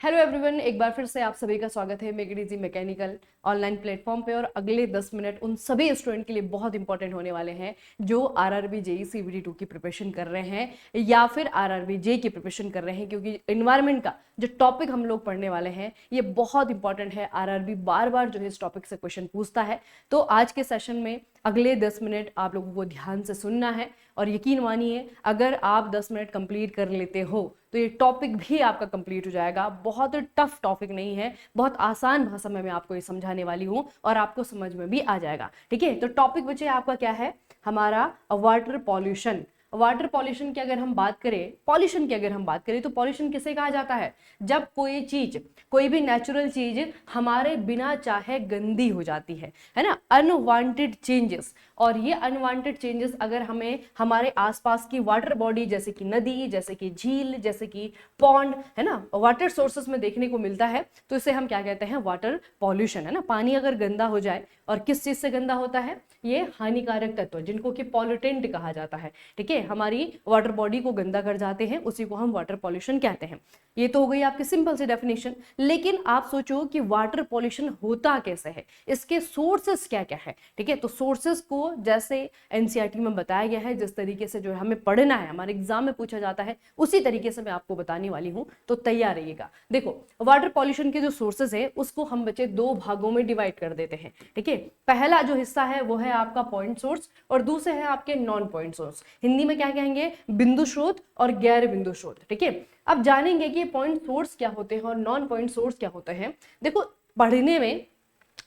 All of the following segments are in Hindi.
हेलो एवरीवन, एक बार फिर से आप सभी का स्वागत है make it easy mechanical online platform पे। और अगले 10 मिनट उन सभी स्टूडेंट के लिए बहुत इंपॉर्टेंट होने वाले हैं जो आरआरबी जेई सीबीटी 2 की प्रिपरेशन कर रहे हैं या फिर आरआरबी जेई की प्रिपरेशन कर रहे हैं, क्योंकि इन्वायरमेंट का जो टॉपिक हम लोग पढ़ने वाले हैं ये बहुत इंपॉर्टेंट है। आरआरबी बार बार जो है इस टॉपिक से क्वेश्चन पूछता है। तो आज के सेशन में अगले 10 मिनट आप लोगों को ध्यान से सुनना है और यकीन मानिए अगर आप 10 मिनट कंप्लीट कर लेते हो तो ये टॉपिक भी आपका कंप्लीट हो जाएगा। बहुत टफ टॉपिक नहीं है, बहुत आसान भाषा में मैं आपको ये समझाने वाली हूँ और आपको समझ में भी आ जाएगा। ठीक है, तो टॉपिक बच्चे आपका क्या है? हमारा वाटर पॉल्यूशन। वाटर पॉल्यूशन की अगर हम बात करें, पॉल्यूशन की अगर हम बात करें तो पॉल्यूशन किसे कहा जाता है? जब कोई चीज, कोई भी नेचुरल चीज हमारे बिना चाहे गंदी हो जाती है ना, अनवांटेड चेंजेस। और ये अनवांटेड चेंजेस अगर हमें हमारे आसपास की वाटर बॉडी जैसे कि नदी, जैसे कि झील, जैसे कि पॉन्ड है ना, वाटर सोर्सेस में देखने को मिलता है तो इसे हम क्या कहते हैं? वाटर पॉल्यूशन है ना। पानी अगर गंदा हो जाए, और किस चीज से गंदा होता है? ये हानिकारक तत्व जिनको कि पॉल्यूटेंट कहा जाता है। ठीक है, हमारी वाटर बॉडी को गंदा कर जाते हैं, उसी को हम वाटर पॉल्यूशन कहते हैं। ये तो हो गई आपकी सिंपल सी डेफिनेशन। लेकिन आप सोचो कि वाटर पॉल्यूशन होता कैसे है, इसके सोर्सेस क्या क्या है। ठीक है, तो सोर्सेस को जैसे एनसीईआरटी में बताया गया है, जिस तरीके से जो है हमें पढ़ना है, हमारे एग्जाम में पूछा जाता है, उसी तरीके से मैं आपको बताने वाली हूं, तो तैयार रहिएगा। देखो, वाटर पॉल्यूशन के जो सोर्सेस है उसको हम बच्चे दो भागों में डिवाइड कर देते हैं। ठीक है, पहला जो हिस्सा है वो है आपका पॉइंट सोर्स और दूसरे है आपके नॉन पॉइंट सोर्स। हिंदी में क्या कहेंगे? बिंदु स्रोत और गैर बिंदु स्रोत। ठीक है, अब जानेंगे कि पॉइंट सोर्स क्या होते हैं और नॉन पॉइंट सोर्स क्या होते हैं। देखो, पढ़ने में,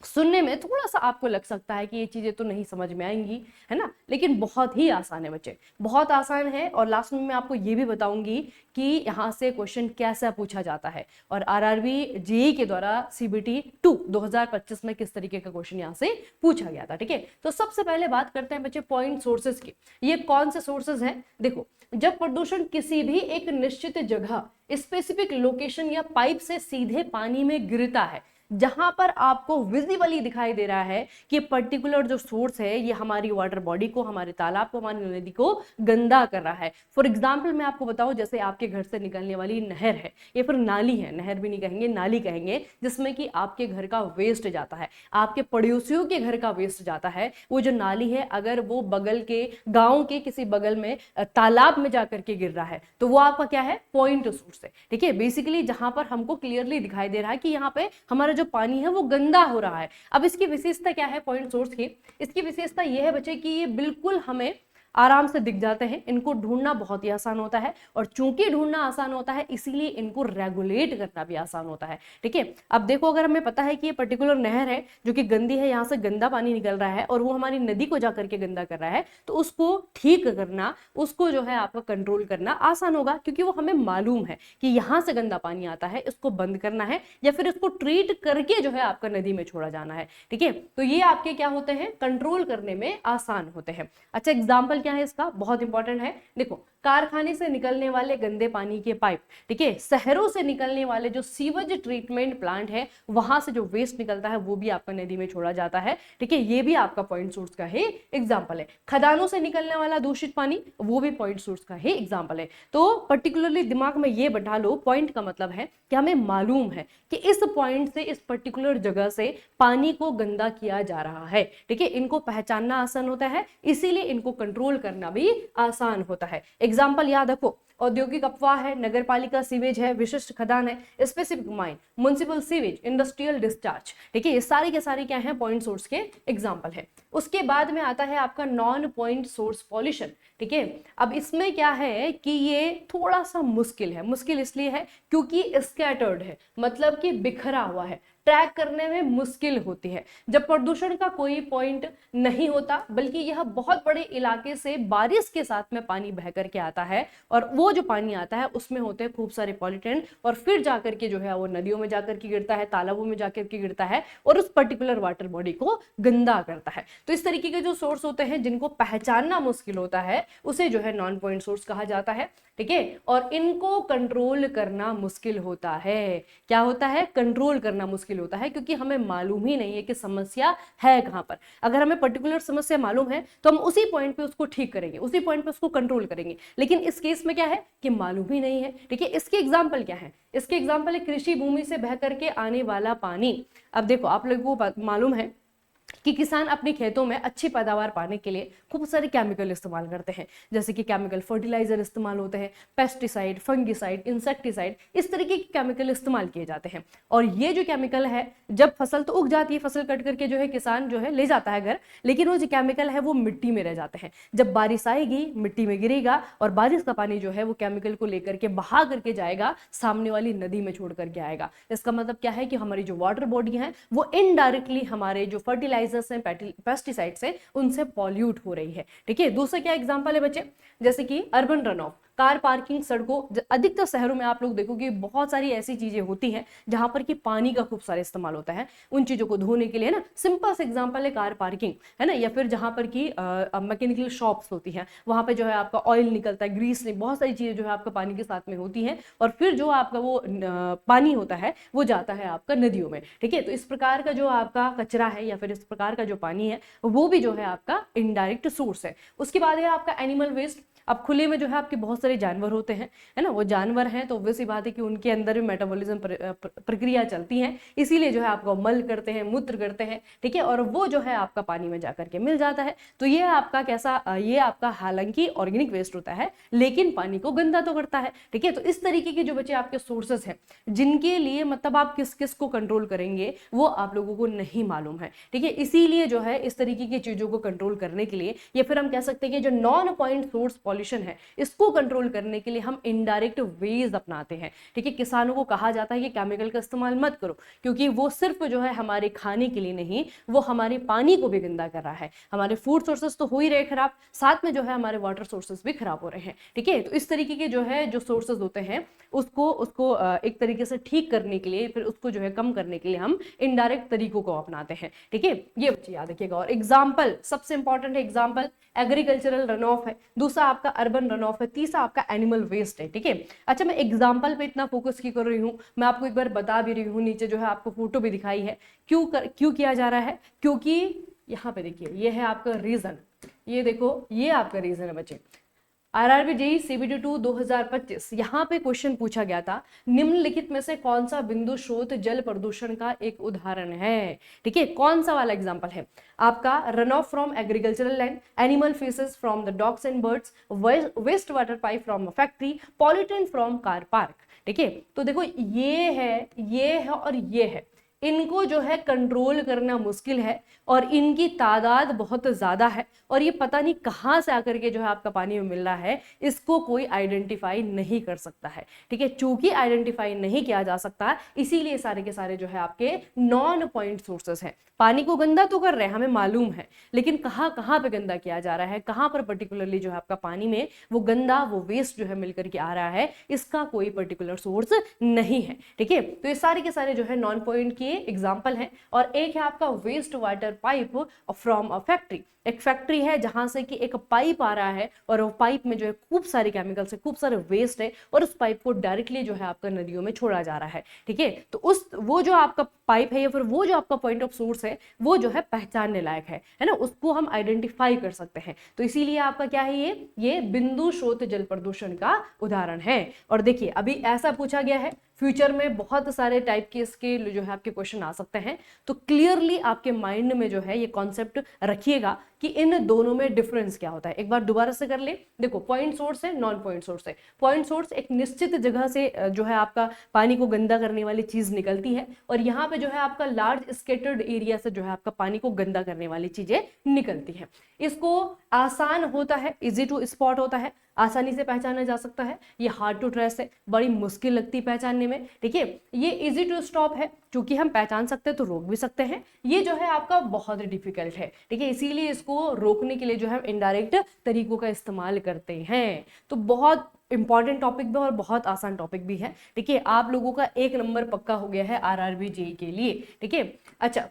सुनने में थोड़ा सा आपको लग सकता है कि ये चीजें तो नहीं समझ में आएंगी, है ना, लेकिन बहुत ही आसान है बच्चे, बहुत आसान है। और लास्ट में मैं आपको ये भी बताऊंगी कि यहाँ से क्वेश्चन कैसा पूछा जाता है और आरआरबी जेईई के द्वारा सीबीटी 2 2025 में किस तरीके का क्वेश्चन यहाँ से पूछा गया था। ठीक है, तो सबसे पहले बात करते हैं बच्चे पॉइंट सोर्सेज की। ये कौन से सोर्सेज हैं? देखो, जब प्रदूषण किसी भी एक निश्चित जगह, स्पेसिफिक लोकेशन या पाइप से सीधे पानी में गिरता है, जहां पर आपको विजिबली दिखाई दे रहा है कि पर्टिकुलर जो सोर्स है ये हमारी वाटर बॉडी को, हमारे तालाब को, हमारी नदी को गंदा कर रहा है। फॉर एग्जाम्पल मैं आपको बताऊं, जैसे आपके घर से निकलने वाली नहर है या फिर नाली है, नहर भी नहीं कहेंगे, नाली कहेंगे, जिसमें कि आपके घर का वेस्ट जाता है, आपके पड़ोसियों के घर का वेस्ट जाता है। वो जो नाली है अगर वो बगल के गांव के किसी बगल में तालाब में जाकर के गिर रहा है तो वो आपका क्या है? पॉइंट सोर्स है। ठीक है, बेसिकली जहां पर हमको क्लियरली दिखाई दे रहा है कि यहाँ पे हमारा जो पानी है वो गंदा हो रहा है। अब इसकी विशेषता क्या है पॉइंट सोर्स की? इसकी विशेषता यह है बच्चे कि ये बिल्कुल हमें आराम से दिख जाते हैं, इनको ढूंढना बहुत ही आसान होता है और चूंकि ढूंढना आसान होता है इसीलिए इनको रेगुलेट करना भी आसान होता है। ठीक है, अब देखो, अगर हमें पता है कि ये पर्टिकुलर नहर है जो कि गंदी है, यहाँ से गंदा पानी निकल रहा है और वो हमारी नदी को जाकर के गंदा कर रहा है, तो उसको ठीक करना, उसको जो है आपका कंट्रोल करना आसान होगा, क्योंकि वो हमें मालूम है कि यहाँ से गंदा पानी आता है, इसको बंद करना है या फिर इसको ट्रीट करके जो है आपका नदी में छोड़ा जाना है। ठीक है, तो ये आपके क्या होते हैं? कंट्रोल करने में आसान होते हैं। अच्छा, एग्जाम्पल क्या है इसका? बहुत इंपॉर्टेंट है। देखो, कारखाने से निकलने वाले गंदे पानी के पाइप, ठीक है, शहरों से निकलने वाले जो सीवेज ट्रीटमेंट प्लांट है, वहां से जो वेस्ट निकलता है वो भी आपका नदी में छोड़ा जाता है। ठीक है, ये भी आपका पॉइंट सोर्स का ही एग्जाम्पल है। खदानों से निकलने वाला दूषित पानी, वो भी पॉइंट सोर्स का ही एग्जाम्पल है। तो पर्टिकुलरली दिमाग में ये बैठा लो, पॉइंट का मतलब है कि हमें मालूम है कि इस पॉइंट से, इस पर्टिकुलर जगह से पानी को गंदा किया जा रहा है। ठीक है, इनको पहचानना आसान होता है, इसीलिए इनको कंट्रोल करना भी आसान होता है। एग्जाम्पल याद रखो, औद्योगिक अफवाह है, नगर पालिका सीवेज है, विशिष्ट खदान है, specific mine, municipal sewage, industrial discharge. ठीक है, ये सारी के सारी क्या है? पॉइंट सोर्स के एग्जाम्पल है। उसके बाद में आता है आपका नॉन पॉइंट सोर्स पॉल्यूशन। ठीक है, अब इसमें क्या है कि ये थोड़ा सा मुश्किल है। मुश्किल इसलिए है क्योंकि स्कैटर्ड है, मतलब कि बिखरा हुआ है, ट्रैक करने में मुश्किल होती है। जब प्रदूषण का कोई पॉइंट नहीं होता बल्कि यह बहुत बड़े इलाके से बारिश के साथ में पानी बह करके आता है और वो जो पानी आता है उसमें होते हैं खूब सारे पॉल्यूटेंट और फिर जाकर के जो है वो नदियों में जाकर के गिरता है, तालाबों में जाकर के गिरता है और उस पर्टिकुलर वाटर बॉडी को गंदा करता है। तो इस तरीके के जो सोर्स होते हैं जिनको पहचानना मुश्किल होता है, उसे जो है नॉन पॉइंट सोर्स कहा जाता है, ठीक है। और इनको कंट्रोल करना मुश्किल होता है। क्या होता है? कंट्रोल करना मुश्किल होता है, क्योंकि हमें मालूम ही नहीं है कि समस्या है कहां पर। अगर हमें पर्टिकुलर समस्या मालूम है तो हम उसी पॉइंट पे उसको ठीक करेंगे, उसी पॉइंट पे उसको कंट्रोल करेंगे। लेकिन इस केस में क्या है कि मालूम ही नहीं है, ठीक है। इसके एग्जाम्पल क्या है? इसके एग्जाम्पल है कृषि भूमि से बह करके आने वाला पानी। अब देखो, आप लोगों को मालूम है कि किसान अपने खेतों में अच्छी पैदावार पाने के लिए खूब सारे केमिकल इस्तेमाल करते हैं, जैसे कि केमिकल फर्टिलाइजर इस्तेमाल होते हैं, पेस्टिसाइड, फंगिसाइड, इंसेक्टिसाइड, इस तरीके के केमिकल इस्तेमाल किए जाते हैं। और ये जो केमिकल है, जब फसल तो उग जाती है, फसल कट करके जो है किसान जो है ले जाता है घर, लेकिन वो जो केमिकल है वो मिट्टी में रह जाते हैं। जब बारिश आएगी, मिट्टी में गिरेगा और बारिश का पानी जो है वो केमिकल को लेकर के बहा करके जाएगा, सामने वाली नदी में छोड़ करके आएगा। इसका मतलब क्या है कि हमारी जो वाटर बॉडी है वो इनडायरेक्टली हमारे जो फर्टिलाइजर्स हैं, पेस्टिसाइड्स हैं, उनसे पॉल्यूट हो रही है, ठीक है। दूसरा क्या एग्जांपल है बच्चे? जैसे कि urban run of, car parking, सड़कों, अधिकतर शहरों में आप लोग देखोगे बहुत सारी ऐसी चीजें होती हैं जहां पर कि पानी का खूब सारा इस्तेमाल होता है उन चीजों को धोने के लिए, ना। सिंपल सा एग्जांपल है कार पार्किंग, है ना। या फिर जहां पर कि मैकेनिकल शॉप्स होती हैं, वहां पे जो है आपका ऑयल निकलता है, ग्रीस, बहुत सारी चीजें जो है आपका पानी के साथ में होती हैं, और फिर जो आपका वो पानी होता है वो जाता है आपका नदियों में, ठीक है। तो इस प्रकार का जो आपका कचरा है या फिर इस प्रकार का जो पानी है वो भी जो है आपका इनडायरेक्ट सोर्स है। उसके बाद है आपका एनिमल वेस्ट। अब खुले में जो है आपके बहुत सारे जानवर होते हैं, है ना। वो जानवर हैं तो ऑब्वियस सी बात है कि उनके अंदर भी मेटाबॉलिज्म प्रक्रिया चलती है, इसीलिए जो है आपका मल करते हैं, मूत्र करते हैं, ठीक है। और वो जो है आपका पानी में जाकर के मिल जाता है। तो ये आपका कैसा, ये आपका हालांकि ऑर्गेनिक वेस्ट होता है, लेकिन पानी को गंदा तो करता है, ठीक है। तो इस तरीके के जो बच्चे आपके सोर्सेस हैं, जिनके लिए मतलब आप किस किस को कंट्रोल करेंगे वो आप लोगों को नहीं मालूम है, ठीक है। इसीलिए जो है इस तरीके की चीजों को कंट्रोल करने के लिए, या फिर हम कह सकते हैं कि जो नॉन पॉइंट सोर्स पॉल्यूशन है, इसको कंट्रोल करने के लिए हम इनडायरेक्ट वेज अपनाते हैं, ठीक है। किसानों को कहा जाता है कि केमिकल का इस्तेमाल मत करो, क्योंकि वो सिर्फ जो है हमारे खाने के लिए नहीं, वो हमारे पानी को भी गंदा कर रहा है। हमारे फूड सोर्सेस तो हो ही रहे खराब, साथ में जो है हमारे वाटर सोर्सेस भी खराब हो रहे हैं, ठीक है। तो इस तरीके के जो है जो सोर्सेस होते हैं उसको उसको एक तरीके से ठीक करने के लिए, फिर उसको जो है कम करने के लिए हम इनडायरेक्ट तरीकों को अपनाते हैं, ठीक है। ये बच्चे याद रखिएगा। और एग्जाम्पल, सबसे इंपॉर्टेंट है एग्जाम्पल, एग्रीकल्चरल रन ऑफ है, दूसरा आपका अर्बन रन ऑफ है, तीसरा आपका एनिमल वेस्ट है, ठीक है। अच्छा, मैं एग्जाम्पल पे इतना फोकस क्यों कर रही हूँ, मैं आपको एक बार बता भी रही हूँ, नीचे जो है आपको फोटो भी दिखाई है। क्यों किया जा रहा है? क्योंकि यहाँ पे देखिए, ये है आपका रीजन, ये देखो, ये आपका रीजन है बच्चे। आरआरबी जेईई सीबीटी 2 2025, यहाँ पे क्वेश्चन पूछा गया था, निम्नलिखित में से कौन सा बिंदु स्रोत जल प्रदूषण का एक उदाहरण है, ठीक है। कौन सा वाला एग्जांपल है आपका? Run off from agricultural land, animal faeces from the dogs and birds, waste water pipe from a factory, pollutant from car park, ठीक है। तो देखो, ये है और ये है, इनको जो है कंट्रोल करना मुश्किल है, और इनकी तादाद बहुत ज्यादा है, और ये पता नहीं कहां से आकर के जो है आपका पानी में मिल रहा है, इसको कोई आइडेंटिफाई नहीं कर सकता है, ठीक है। चूंकि आइडेंटिफाई नहीं किया जा सकता, इसीलिए सारे के सारे जो है आपके नॉन पॉइंट सोर्सेस हैं। पानी को गंदा तो कर रहे हैं, हमें मालूम है, लेकिन कहाँ कहाँ पे गंदा किया जा रहा है, कहाँ पर पर्टिकुलरली जो है आपका पानी में वो गंदा, वो वेस्ट जो है मिलकर के आ रहा है, इसका कोई पर्टिकुलर सोर्स नहीं है, ठीक है। तो ये सारे के सारे जो है नॉन पॉइंट के एग्जाम्पल हैं। और एक है आपका waste water pipe from a factory. एक फैक्ट्री है जहां से कि एक पाइप आ रहा है, और वो पाइप में जो है खूब सारे केमिकल्स है, खूब सारे वेस्ट है, और उस पाइप को डायरेक्टली जो है आपका नदियों में छोड़ा जा रहा है, ठीक है। तो वो जो आपका पाइप है या फिर वो जो आपका पॉइंट ऑफ सोर्स है, वो जो है पहचानने लायक है ना, उसको हम आइडेंटिफाई कर सकते हैं। तो इसीलिए आपका क्या है, ये बिंदु स्रोत जल प्रदूषण का उदाहरण है। और देखिए, अभी ऐसा पूछा गया है, फ्यूचर में बहुत सारे टाइप के इसके जो है आपके क्वेश्चन आ सकते हैं, तो क्लियरली आपके माइंड में जो है ये कॉन्सेप्ट रखिएगा कि इन दोनों में डिफरेंस क्या होता है। एक बार दोबारा से कर ले, देखो, पॉइंट सोर्स है, नॉन पॉइंट सोर्स है। पॉइंट सोर्स एक निश्चित जगह से जो है आपका पानी को गंदा करने वाली चीज निकलती है, और यहाँ पे जो है आपका लार्ज स्केटर्ड एरिया से जो है आपका पानी को गंदा करने वाली चीजें निकलती हैं। इसको आसान होता है, इजी टू स्पॉट होता है, आसानी से पहचाना जा सकता है। ये हार्ड टू ट्रेस है, बड़ी मुश्किल लगती है पहचानने में, ठीक है। ये इजी टू स्टॉप है, क्योंकि हम पहचान सकते हैं तो रोक भी सकते हैं। ये जो है आपका बहुत डिफिकल्ट है, ठीक है, इसीलिए इसको रोकने के लिए जो है इनडायरेक्ट तरीकों का इस्तेमाल करते हैं। तो बहुत इंपॉर्टेंट टॉपिक भी और बहुत आसान टॉपिक भी है, ठीक है। आप लोगों का 1 नंबर पक्का हो गया है आरआरबी जेईई के लिए, ठीक है। अच्छा,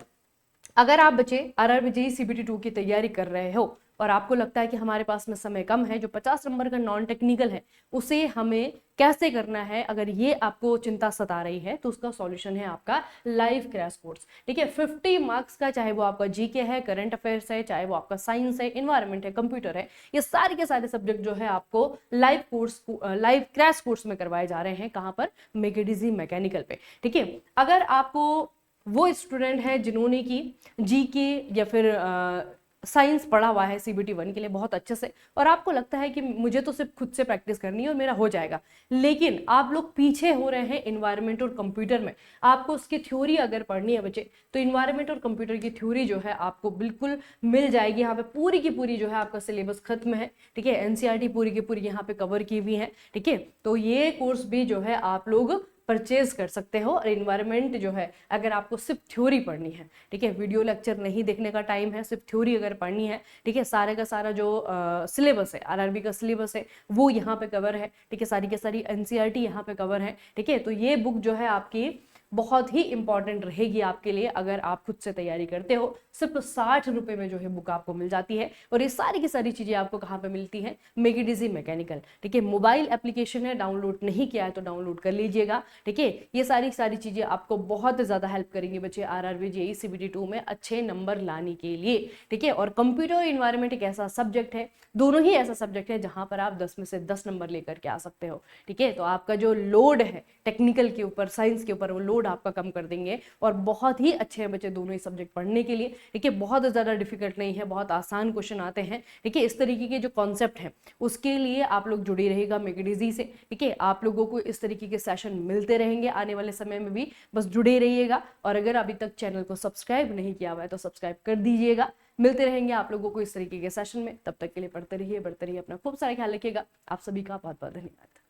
अगर आप बच्चे आरआरबी जेईई सीबीटी 2 की तैयारी कर रहे हो और आपको लगता है कि हमारे पास में समय कम है, जो 50 नंबर का नॉन टेक्निकल है उसे हमें कैसे करना है, अगर ये आपको चिंता सता रही है तो उसका सॉल्यूशन है आपका लाइव क्रैश कोर्स। ठीक है, 50 मार्क्स का, चाहे वो आपका जीके है, करंट अफेयर्स है, चाहे वो आपका साइंस है, इन्वायरमेंट है, कंप्यूटर है, ये सारे के सारे सब्जेक्ट जो है आपको लाइव क्रैश कोर्स में करवाए जा रहे हैं। कहाँ पर? मेक इट इजी मैकेनिकल पे। ठीक है, अगर आपको वो स्टूडेंट है जिन्होंने की जीके या फिर साइंस पढ़ा हुआ है सीबीटी 1 के लिए बहुत अच्छे से, और आपको लगता है कि मुझे तो सिर्फ खुद से प्रैक्टिस करनी है और मेरा हो जाएगा, लेकिन आप लोग पीछे हो रहे हैं इन्वायरमेंट और कंप्यूटर में, आपको उसकी थ्योरी अगर पढ़नी है बच्चे, तो इन्वायरमेंट और कंप्यूटर की थ्योरी जो है आपको बिल्कुल मिल जाएगी। यहाँ पे पूरी की पूरी जो है आपका सिलेबस खत्म है। ठीक है, एनसीईआरटी पूरी की पूरी यहाँ पे कवर की हुई है। ठीक है, तो ये कोर्स भी जो है आप लोग परचेज कर सकते हो। और इन्वायरमेंट जो है अगर आपको सिर्फ थ्योरी पढ़नी है, ठीक है, वीडियो लेक्चर नहीं देखने का टाइम है, सिर्फ थ्योरी अगर पढ़नी है, ठीक है, सारे का सारा जो सिलेबस है, आरआरबी का सिलेबस है वो यहाँ पे कवर है। ठीक है, सारी की सारी एनसीईआरटी यहाँ पे कवर है। ठीक है, तो ये बुक जो है आपकी बहुत ही इंपॉर्टेंट रहेगी आपके लिए अगर आप खुद से तैयारी करते हो। सिर्फ 60 रुपए में जो है बुक आपको मिल जाती है। और ये सारी की सारी चीजें आपको कहाँ पे मिलती है? Make it easy mechanical. ठीक है, मोबाइल एप्लीकेशन है, डाउनलोड नहीं किया है तो डाउनलोड कर लीजिएगा। ठीक है, ये सारी चीजें आपको बहुत ज्यादा हेल्प करेंगी बच्चे आरआरबी जेईई सीबीटी 2 में अच्छे नंबर लाने के लिए। ठीक है, और कंप्यूटर और इन्वायरमेंट एक ऐसा सब्जेक्ट है, दोनों ही ऐसा सब्जेक्ट है जहां पर आप 10 में से 10 नंबर लेकर के आ सकते हो। ठीक है, तो आपका जो लोड है टेक्निकल के ऊपर, साइंस के ऊपर, वो लोड आपका कम कर देंगे। और बहुत ही अच्छे हैं बच्चे दोनों ही सब्जेक्ट पढ़ने के लिए। ठीक है, बहुत ज्यादा डिफिकल्ट नहीं है, बहुत आसान क्वेश्चन आते हैं। ठीक है, इस तरीके के जो कॉन्सेप्ट है उसके लिए आप लोग जुड़े रहेगा मेक इट इजी से। ठीक है, आप लोगों को इस तरीके के सेशन मिलते रहेंगे आने वाले समय में भी, बस जुड़े रहिएगा। और अगर अभी तक चैनल को सब्सक्राइब नहीं किया हुआ है तो सब्सक्राइब कर दीजिएगा। मिलते रहेंगे आप लोगों को इस तरीके के सेशन में। तब तक के लिए पढ़ते रहिए, बढ़ते रहिए, अपना खूब सारा ख्याल रखिएगा। आप सभी का बहुत बहुत धन्यवाद।